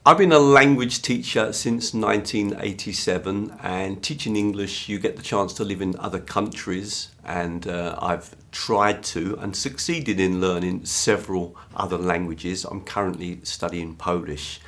I've been a language teacher since 1987, and teaching English, you get the chance to live in other countries, and I've tried to and succeeded in learning several other languages. I'm currently studying Polish.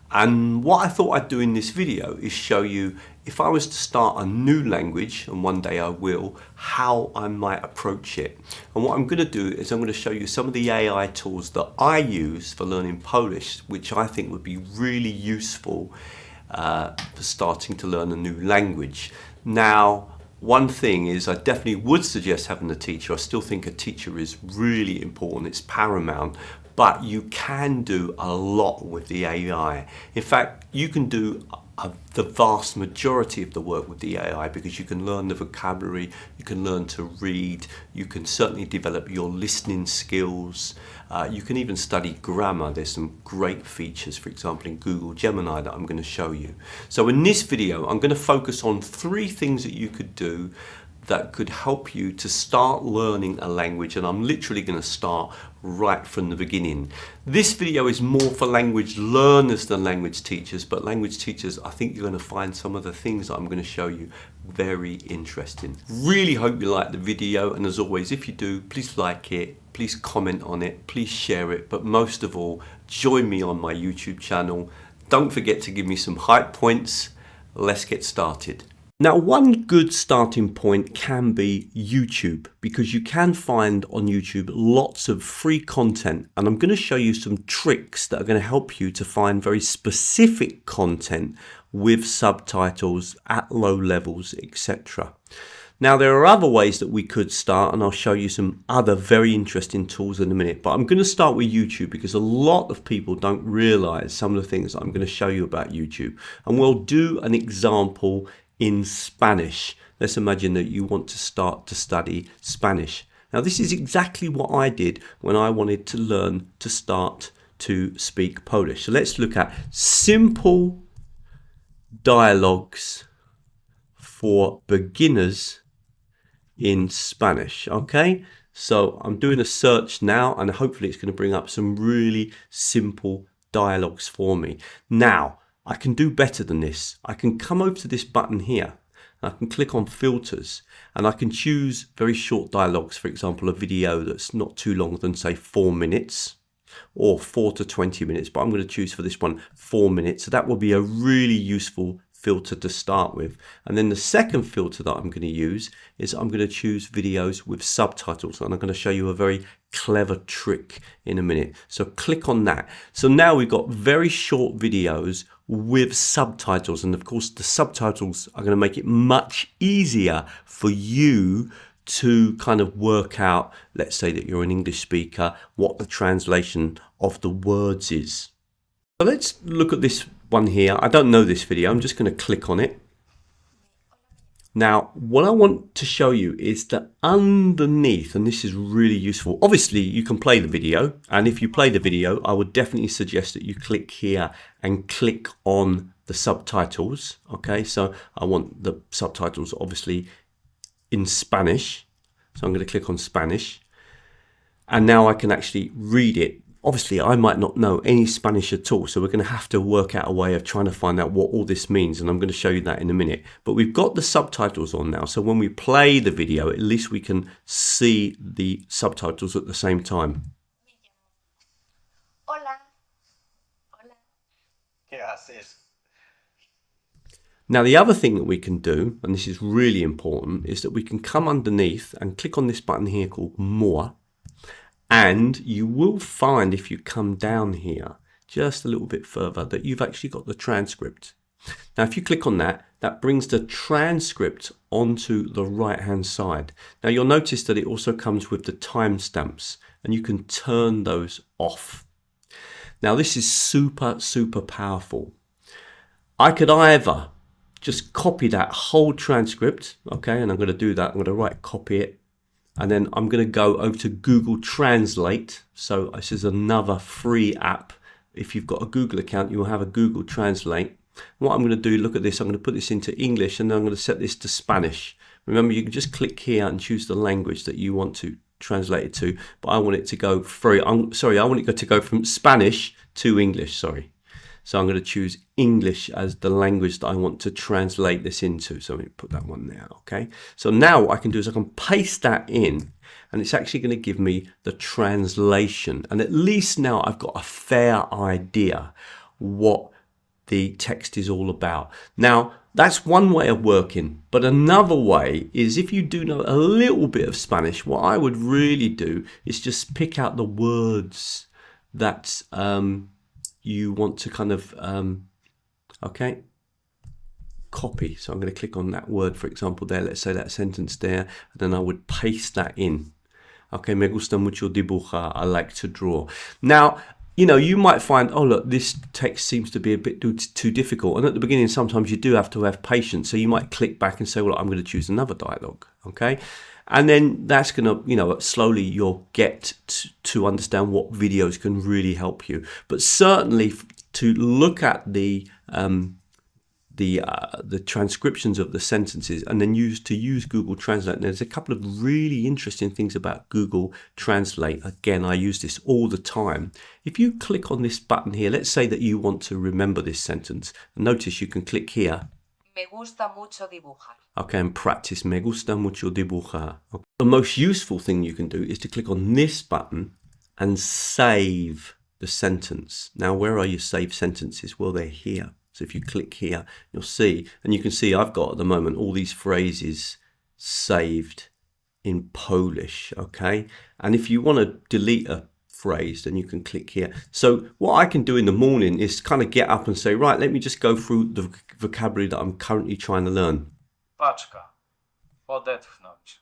And what I thought I'd do in this video is show you, if I was to start a new language, and one day I will, how I might approach it. And what I'm going to do is I'm going to show you some of the AI tools that I use for learning Polish, which I think would be really useful for starting to learn a new language. Now, one thing is I definitely would suggest having a teacher. I still think a teacher is really important, it's paramount. But you can do a lot with the AI. In fact, you can do the vast majority of the work with the AI, because you can learn the vocabulary, you can learn to read, you can certainly develop your listening skills, you can even study grammar. There's some great features, for example, in Google Gemini that I'm going to show you. So in this video, I'm going to focus on 3 things that you could do that could help you to start learning a language, and I'm literally going to start right from the beginning. This video is more for language learners than language teachers, but language teachers, I think you're going to find some of the things that I'm going to show you very interesting. Really hope you like the video, and as always, if you do, please like it, please comment on it, please share it, but most of all, join me on my YouTube channel. Don't forget to give me some hype points. Let's get started. Now, one good starting point can be YouTube, because you can find on YouTube lots of free content, and I'm going to show you some tricks that are going to help you to find very specific content with subtitles at low levels, etc. Now, there are other ways that we could start, and I'll show you some other very interesting tools in a minute, but I'm going to start with YouTube because a lot of people don't realize some of the things that I'm going to show you about YouTube, and we'll do an example in Spanish. Let's imagine that you want to start to study Spanish. Now, this is exactly what I did when I wanted to learn to start to speak Polish. So let's look at simple dialogues for beginners in Spanish. Okay, so I'm doing a search now, and hopefully it's going to bring up some really simple dialogues for me. Now, I can do better than this. I can come over to this button here, and I can click on filters, and I can choose very short dialogues, for example, a video that's not too long than say 4 minutes or 4 to 20 minutes, but I'm going to choose for this one 4 minutes. So that will be a really useful filter to start with. And then the second filter that I'm going to use is I'm going to choose videos with subtitles, and I'm going to show you a very clever trick in a minute. So click on that. So now we've got very short videos with subtitles, and of course the subtitles are going to make it much easier for you to kind of work out, let's say that you're an English speaker, what the translation of the words is. So let's look at this one here. I don't know this video. I'm just going to click on it. Now, what I want to show you is that underneath, and this is really useful, obviously you can play the video, and if you play the video, I would definitely suggest that you click here and click on the subtitles. Okay, so I want the subtitles obviously in Spanish, so I'm going to click on Spanish, and now I can actually read it. Obviously, I might not know any Spanish at all, so we're going to have to work out a way of trying to find out what all this means, and I'm going to show you that in a minute. But we've got the subtitles on now, so when we play the video, at least we can see the subtitles at the same time. Hola. Hola. ¿Qué haces? Now, the other thing that we can do, and this is really important, is that we can come underneath and click on this button here called More. And you will find, if you come down here just a little bit further, that you've actually got the transcript. Now, if you click on that, that brings the transcript onto the right hand side. Now, you'll notice that it also comes with the timestamps, and you can turn those off. Now, this is super, super powerful. I could either just copy that whole transcript, okay, and I'm going to do that. I'm going to right copy it. And then I'm going to go over to Google Translate. So this is another free app. If you've got a Google account, you will have a Google Translate. What I'm going to do, look at this, I'm going to put this into English, and then I'm going to set this to Spanish. Remember, you can just click here and choose the language that you want to translate it to, but I want it to go I want it to go from Spanish to English, sorry. So I'm going to choose English as the language that I want to translate this into. So let me put that one there, okay? So now what I can do is I can paste that in, and it's actually going to give me the translation. And at least now I've got a fair idea what the text is all about. Now, that's one way of working, but another way is if you do know a little bit of Spanish, what I would really do is just pick out the words that you want to kind of, okay, copy. So I'm going to click on that word, for example, there, let's say that sentence there, and then I would paste that in. Okay, me gusta mucho dibujar, I like to draw. Now, you know, you might find, oh, look, this text seems to be a bit too difficult. And at the beginning, sometimes you do have to have patience. So you might click back and say, well, I'm going to choose another dialogue. Okay. And then that's going to, you know, slowly you'll get to understand what videos can really help you. But certainly to look at the transcriptions of the sentences and then use Google Translate. And there's a couple of really interesting things about Google Translate. Again, I use this all the time. If you click on this button here, let's say that you want to remember this sentence. Notice you can click here. Me gusta mucho dibujar. Okay, and practice. Me gusta mucho dibujar. Okay. The most useful thing you can do is to click on this button and save the sentence. Now, where are your saved sentences? Well, they're here. So if you click here, you'll see, and you can see I've got at the moment all these phrases saved in Polish, okay? And if you want to delete a phrase, then you can click here. So what I can do in the morning is kind of get up and say, right, let me just go through the vocabulary that I'm currently trying to learn. Paczka. Odetchnąć.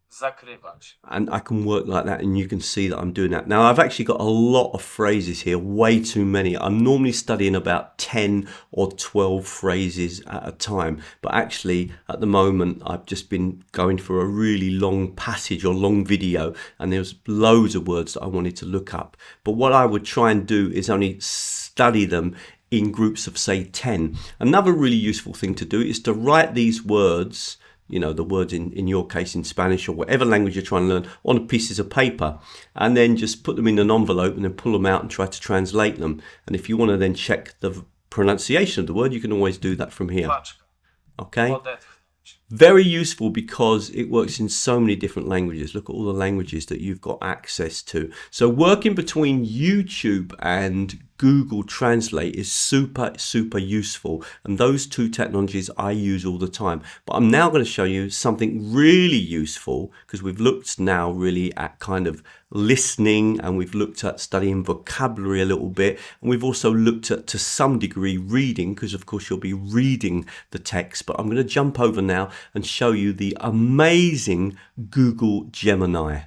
Zakrywać. And I can work like that, and you can see that I'm doing that. Now, I've actually got a lot of phrases here, way too many. I'm normally studying about 10 or 12 phrases at a time. But actually, at the moment, I've just been going for a really long passage or long video, and there's loads of words that I wanted to look up. But what I would try and do is only study them in groups of, say, 10. Another really useful thing to do is to write these words, you know, the words in your case in Spanish or whatever language you're trying to learn, on pieces of paper, and then just put them in an envelope and then pull them out and try to translate them. And if you want to then check the pronunciation of the word, you can always do that from here. Paczka. Okay? Odetchnąć. Very useful because it works in so many different languages. Look at all the languages that you've got access to. So working between YouTube and Google Translate is super useful, and those two technologies I use all the time. But I'm now going to show you something really useful, because we've looked now really at kind of listening, and we've looked at studying vocabulary a little bit, and we've also looked at, to some degree, reading, because of course you'll be reading the text. But I'm going to jump over now and show you the amazing Google Gemini.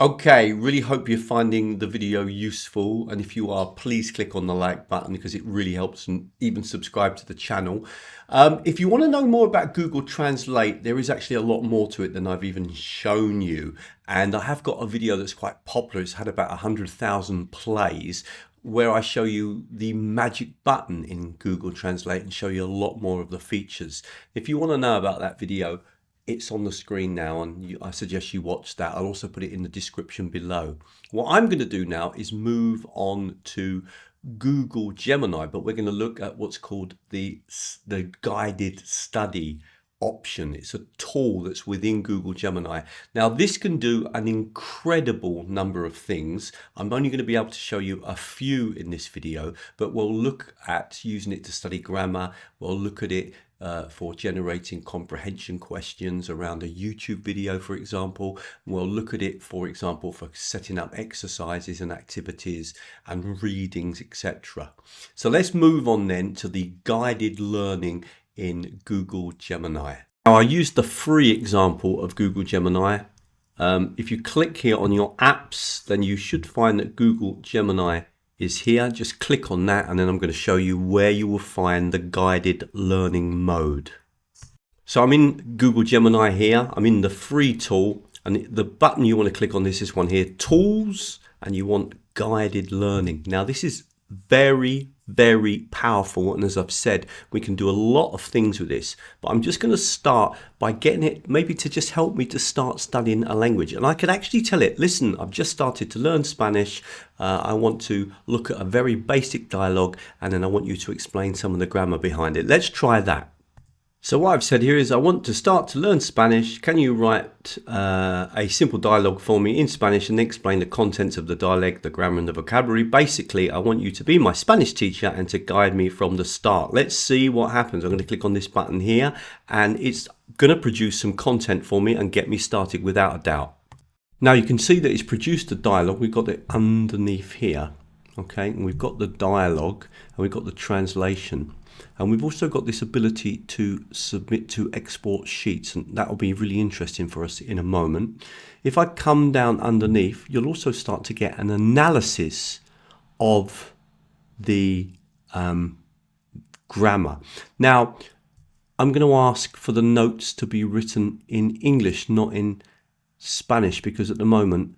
Okay, really hope you're finding the video useful, and if you are, please click on the like button because it really helps, and even subscribe to the channel. If you want to know more about Google Translate, there is actually a lot more to it than I've even shown you, and I have got a video that's quite popular. It's had about 100,000 plays, where I show you the magic button in Google Translate and show you a lot more of the features. If you want to know about that video, it's on the screen now, and I suggest you watch that. I'll also put it in the description below. What I'm going to do now is move on to Google Gemini, but we're going to look at what's called the guided study option. It's a tool that's within Google Gemini. Now, this can do an incredible number of things. I'm only going to be able to show you a few in this video, but we'll look at using it to study grammar. We'll look at it for generating comprehension questions around a YouTube video, for example. We'll look at it, for example, for setting up exercises and activities and readings, etc. So let's move on then to the guided learning in Google Gemini. Now, I used the free example of Google Gemini. If you click here on your apps, then you should find that Google Gemini is here. Just click on that, and then I'm going to show you where you will find the guided learning mode. So I'm in Google Gemini here. I'm in the free tool, and the button you want to click on is this one here, Tools, and you want guided learning. Now, this is very very powerful, and as I've said, we can do a lot of things with this, but I'm just going to start by getting it maybe to just help me to start studying a language. And I could actually tell it, listen, I've just started to learn Spanish, I want to look at a very basic dialogue, and then I want you to explain some of the grammar behind it. Let's try that. So what I've said here is I want to start to learn Spanish. Can you write a simple dialogue for me in Spanish and explain the contents of the dialect, the grammar and the vocabulary? Basically, I want you to be my Spanish teacher and to guide me from the start. Let's see what happens. I'm going to click on this button here and it's going to produce some content for me and get me started without a doubt. Now you can see that it's produced the dialogue. We've got it underneath here. Okay, and we've got the dialogue and we've got the translation. And we've also got this ability to submit to export sheets, and that will be really interesting for us in a moment. If I come down underneath, you'll also start to get an analysis of the grammar. Now, I'm going to ask for the notes to be written in English, not in Spanish, because at the moment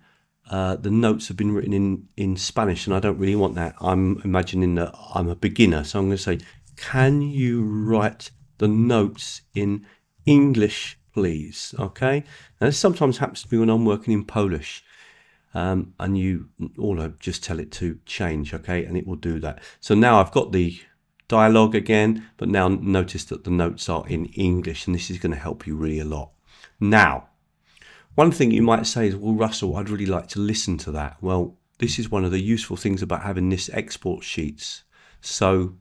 the notes have been written in Spanish, and I don't really want that. I'm imagining that I'm a beginner, so I'm going to say, can you write the notes in English, please? Okay. Now this sometimes happens to me when I'm working in Polish, and you just tell it to change, okay, and it will do that. So now I've got the dialogue again, but now notice that the notes are in English, and this is going to help you really a lot. Now, one thing you might say is, well, Russell, I'd really like to listen to that. Well, this is one of the useful things about having this export sheets. So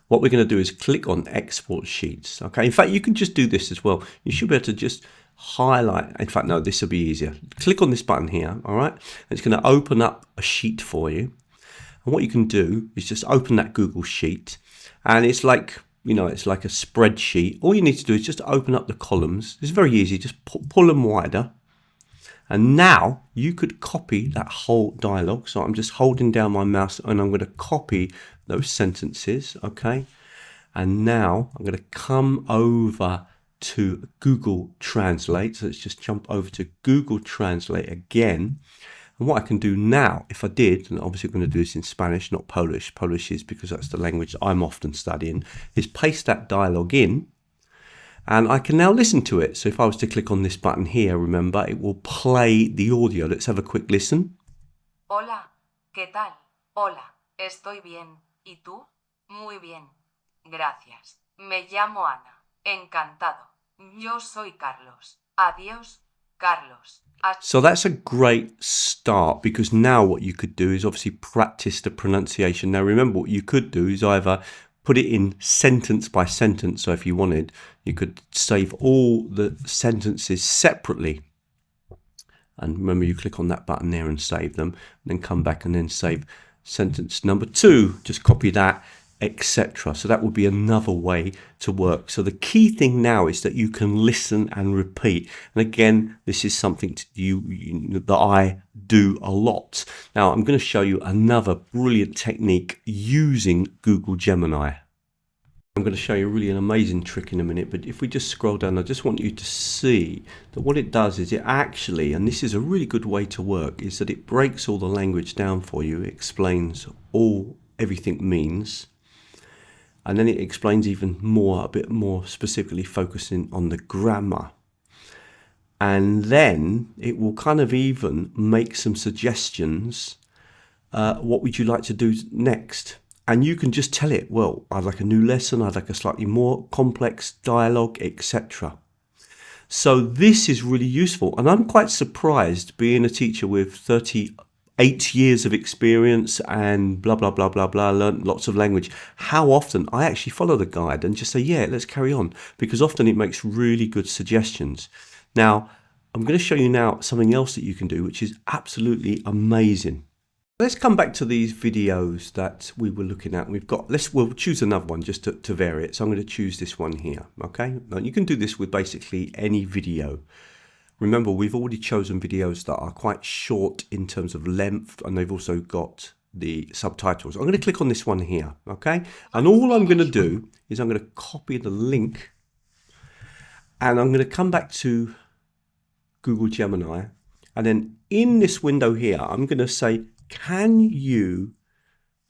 what we're going to do is click on export sheets. Okay, in fact, you can just do this as well. You should be able to just highlight. In fact, no, this will be easier. Click on this button here. All right, it's going to open up a sheet for you. And what you can do is just open that Google sheet, and it's like, you know, it's like a spreadsheet. All you need to do is just open up the columns. It's very easy. Just pull them wider. And now you could copy that whole dialogue. So I'm just holding down my mouse and I'm going to copy those sentences. Okay. And now I'm going to come over to Google Translate. So let's just jump over to Google Translate again. And what I can do now, if I did, and obviously I'm going to do this in Spanish, not Polish. Polish is because that's the language I'm often studying, is paste that dialogue in. And I can now listen to it. So if I was to click on this button here, remember, it will play the audio. Let's have a quick listen. Hola, ¿qué tal? Hola, estoy bien. ¿Y tú? Muy bien. Gracias. Me llamo Ana. Encantado. Yo soy Carlos. Adiós, Carlos. So that's a great start, because now what you could do is obviously practice the pronunciation. Now remember, what you could do is either put it in sentence by sentence. So if you wanted, you could save all the sentences separately. And remember, you click on that button there and save them, and then come back and then save sentence number 2. Just copy that, etc. So that would be another way to work. So the key thing now is that you can listen and repeat. And again, this is something that I do a lot. Now I'm going to show you another brilliant technique using Google Gemini. I'm going to show you really an amazing trick in a minute, but if we just scroll down, I just want you to see that what it does is it actually, and this is a really good way to work, is that it breaks all the language down for you. It explains everything means. And then it explains even more, a bit more specifically focusing on the grammar. And then it will kind of even make some suggestions. What would you like to do next? And you can just tell it, well, I'd like a new lesson, I'd like a slightly more complex dialogue, etc. So this is really useful. And I'm quite surprised, being a teacher with 38 years of experience and blah, blah, blah, blah, blah, learned lots of language, how often I actually follow the guide and just say, yeah, let's carry on, because often it makes really good suggestions. Now, I'm going to show you now something else that you can do, which is absolutely amazing. Let's come back to these videos that we were looking at. We'll choose another one just to vary it. So I'm going to choose this one here. Okay. Now you can do this with basically any video. Remember, we've already chosen videos that are quite short in terms of length, and they've also got the subtitles. I'm going to click on this one here. Okay. And all I'm going to do is I'm going to copy the link, and I'm going to come back to Google Gemini. And then in this window here, I'm going to say, can you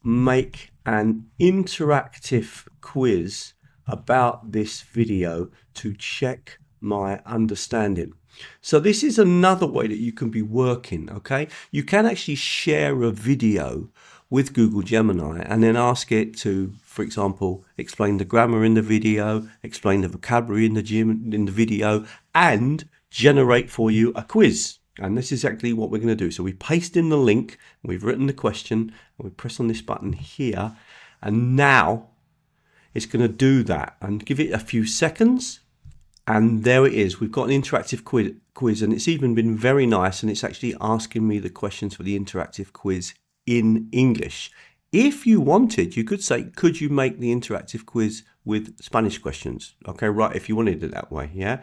make an interactive quiz about this video to check my understanding. So this is another way that you can be working, okay? You can actually share a video with Google Gemini and then ask it to, for example, explain the grammar in the video, explain the vocabulary in the video, and generate for you a quiz. And this is exactly what we're going to do. So we paste in the link, we've written the question, and we press on this button here, and now it's going to do that. And give it a few seconds, and there it is. We've got an interactive quiz, and it's even been very nice, and it's actually asking me the questions for the interactive quiz in English. If you wanted, you could say, could you make the interactive quiz with Spanish questions? Okay, right, if you wanted it that way, yeah.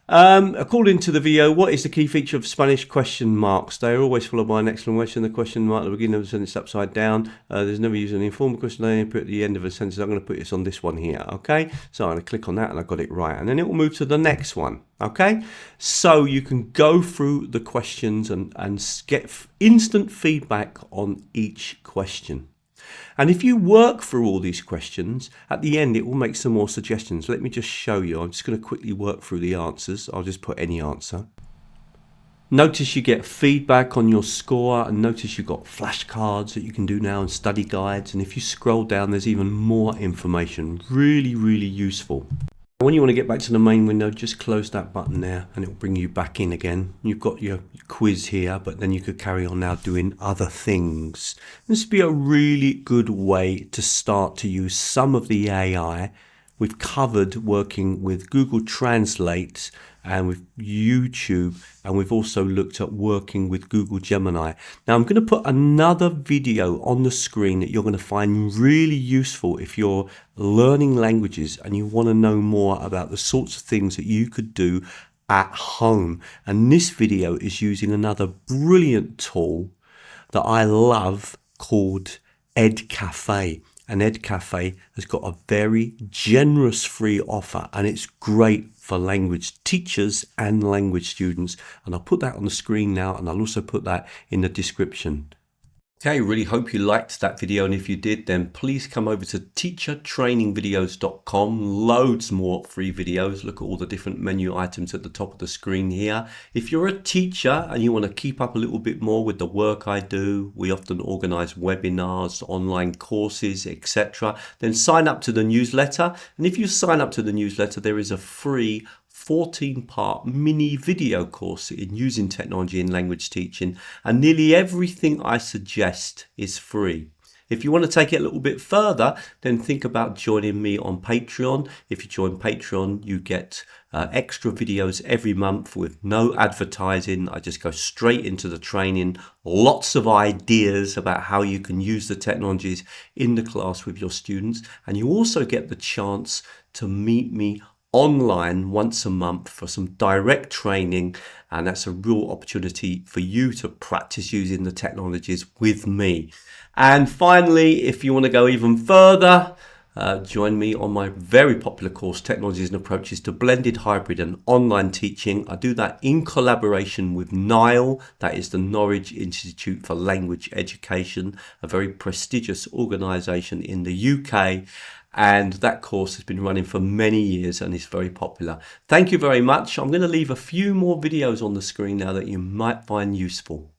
According to the video, what is the key feature of Spanish question marks? They are always followed by an exclamation. The question mark at the beginning of the sentence upside down. There's never used an informal question. They put at the end of a sentence. I'm going to put this on this one here. Okay, so I'm going to click on that and I got it right, and then it will move to the next one. Okay, so you can go through the questions and get instant feedback on each question. And if you work through all these questions, at the end it will make some more suggestions. Let me just show you. I'm just going to quickly work through the answers. I'll just put any answer. Notice you get feedback on your score, and notice you've got flashcards that you can do now and study guides. And if you scroll down, there's even more information. Really, really useful. When you want to get back to the main window, just close that button there and it will bring you back in again. You've got your quiz here, but then you could carry on now doing other things. This would be a really good way to start to use some of the AI. We've covered working with Google Translate and with YouTube, and we've also looked at working with Google Gemini. Now I'm going to put another video on the screen that you're going to find really useful if you're learning languages and you want to know more about the sorts of things that you could do at home. And this video is using another brilliant tool that I love called Edcafe. And Edcafe has got a very generous free offer, and it's great for language teachers and language students. And I'll put that on the screen now, and I'll also put that in the description. Okay, really hope you liked that video, and if you did, then please come over to teachertrainingvideos.com. Loads more free videos. Look at all the different menu items at the top of the screen here. If you're a teacher and you want to keep up a little bit more with the work I do, we often organize webinars, online courses, etc. Then sign up to the newsletter, and if you sign up to the newsletter, there is a free 14-part mini video course in using technology in language teaching, and nearly everything I suggest is free. If you want to take it a little bit further, then think about joining me on Patreon. If you join Patreon, you get extra videos every month with no advertising. I just go straight into the training, lots of ideas about how you can use the technologies in the class with your students, and you also get the chance to meet me online once a month for some direct training, and that's a real opportunity for you to practice using the technologies with me. And finally, if you want to go even further, join me on my very popular course, Technologies and Approaches to Blended, Hybrid and Online Teaching. I do that in collaboration with NILE, that is the Norwich Institute for Language Education, a very prestigious organisation in the UK. And that course has been running for many years and is very popular. Thank you very much. I'm going to leave a few more videos on the screen now that you might find useful.